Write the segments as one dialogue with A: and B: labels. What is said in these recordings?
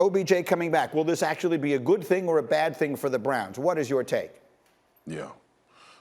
A: OBJ coming back, will this actually be a good thing or a bad thing for the Browns? What is your take?
B: Yeah.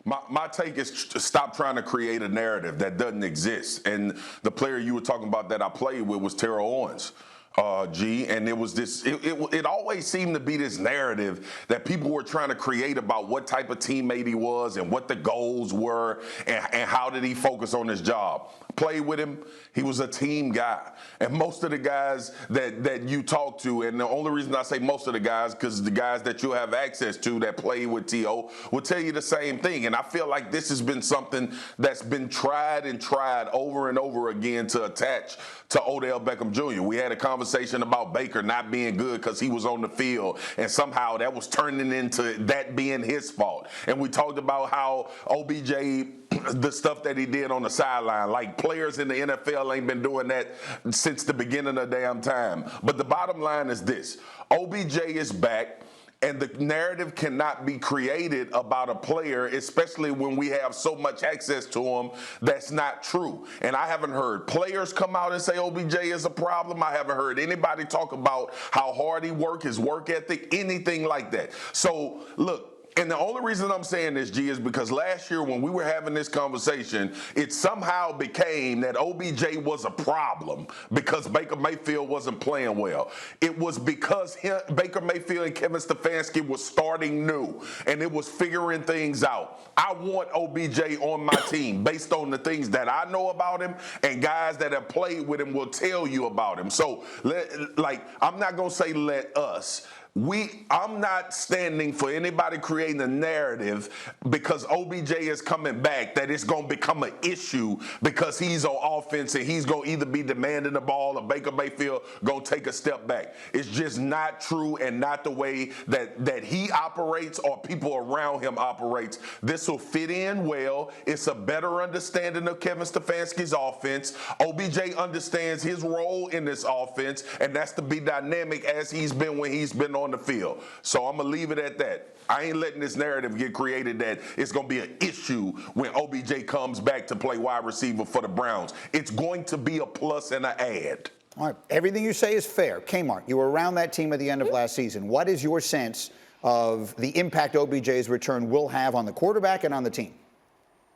B: My take is to stop trying to create a narrative that doesn't exist. And the player you were talking about that I played with was Terrell Owens. And it was this, it always seemed to be this narrative that people were trying to create about what type of teammate he was and what the goals were and how did he focus on his job. Played with him, he was a team guy. And most of the guys that you talk to, and the only reason I say most of the guys, because the guys that you have access to that play with T.O. will tell you the same thing. And I feel like this has been something that's been tried and tried over and over again to attach to Odell Beckham Jr. We had a conversation about Baker not being good because he was on the field, and somehow that was turning into that being his fault. And we talked about how OBJ, the stuff that he did on the sideline, like players in the NFL ain't been doing that since the beginning of damn time. But the bottom line is this: OBJ is back. And the narrative cannot be created about a player, especially when we have so much access to him, that's not true. And I haven't heard players come out and say OBJ is a problem. I haven't heard anybody talk about how hard he works, his work ethic, anything like that. So, look. And the only reason I'm saying this, G, is because last year when we were having this conversation, it somehow became that OBJ was a problem because Baker Mayfield wasn't playing well. It was because Baker Mayfield and Kevin Stefanski was starting new, and it was figuring things out. I want OBJ on my team based on the things that I know about him, and guys that have played with him will tell you about him. So, I'm not going to say let us. I'm not standing for anybody creating a narrative because OBJ is coming back that it's going to become an issue because he's on offense and he's going to either be demanding the ball or Baker Mayfield going to take a step back. It's just not true and not the way that he operates or people around him operates. This will fit in well. It's a better understanding of Kevin Stefanski's offense. OBJ understands his role in this offense, and that's to be dynamic as he's been when he's been on the field. So I'm going to leave it at that. I ain't letting this narrative get created that it's going to be an issue when OBJ comes back to play wide receiver for the Browns. It's going to be a plus and an add.
A: All right. Everything you say is fair. Kmart, you were around that team at the end of last season. What is your sense of the impact OBJ's return will have on the quarterback and on the team?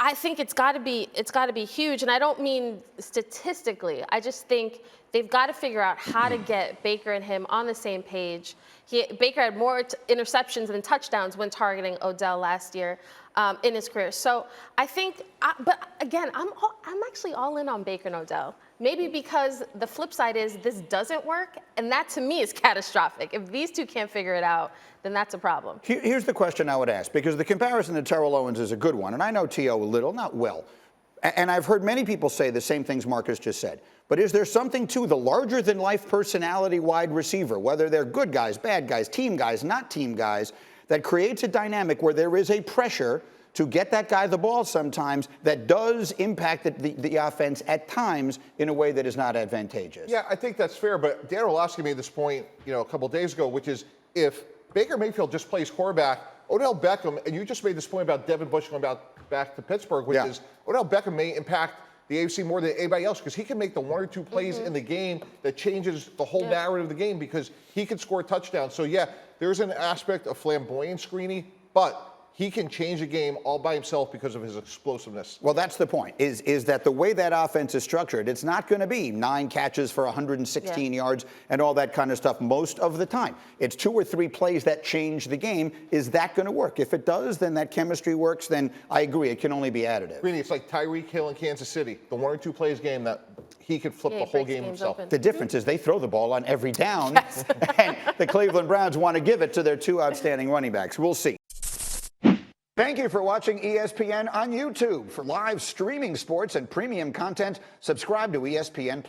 C: I think it's got to be huge, and I don't mean statistically. I just think they've got to figure out how to get Baker and him on the same page. Baker had more interceptions than touchdowns when targeting Odell last year in his career. So I think, but again, I'm actually all in on Baker and Odell. Maybe because the flip side is this doesn't work, and that to me is catastrophic. If these two can't figure it out, then that's a problem.
A: Here's the question I would ask, because the comparison to Terrell Owens is a good one, and I know T.O. a little, not well. And I've heard many people say the same things Marcus just said. But is there something to the larger-than-life personality wide receiver, whether they're good guys, bad guys, team guys, not team guys, that creates a dynamic where there is a pressure to get that guy the ball sometimes that does impact the offense at times in a way that is not advantageous?
D: Yeah, I think that's fair. But Dan Orlovsky made this point, a couple of days ago, which is if Baker Mayfield just plays quarterback, Odell Beckham, and you just made this point about Devin Bush going back to Pittsburgh, which is Odell Beckham may impact the AFC more than anybody else because he can make the one or two plays in the game that changes the whole narrative of the game because he can score touchdowns. So, yeah, there's an aspect of flamboyant Screeny, but he can change a game all by himself because of his explosiveness.
A: Well, that's the point, is that the way that offense is structured, it's not going to be 9 catches for 116 yards and all that kind of stuff most of the time. It's 2 or 3 plays that change the game. Is that going to work? If it does, then that chemistry works, then I agree, it can only be additive.
D: Really, it's like Tyreek Hill in Kansas City, the 1 or 2 plays game that he could flip the whole game himself.
C: Open.
A: The difference is they throw the ball on every down, and the Cleveland Browns want to give it to their 2 outstanding running backs. We'll see. Thank you for watching ESPN on YouTube. For live streaming sports and premium content, subscribe to ESPN+.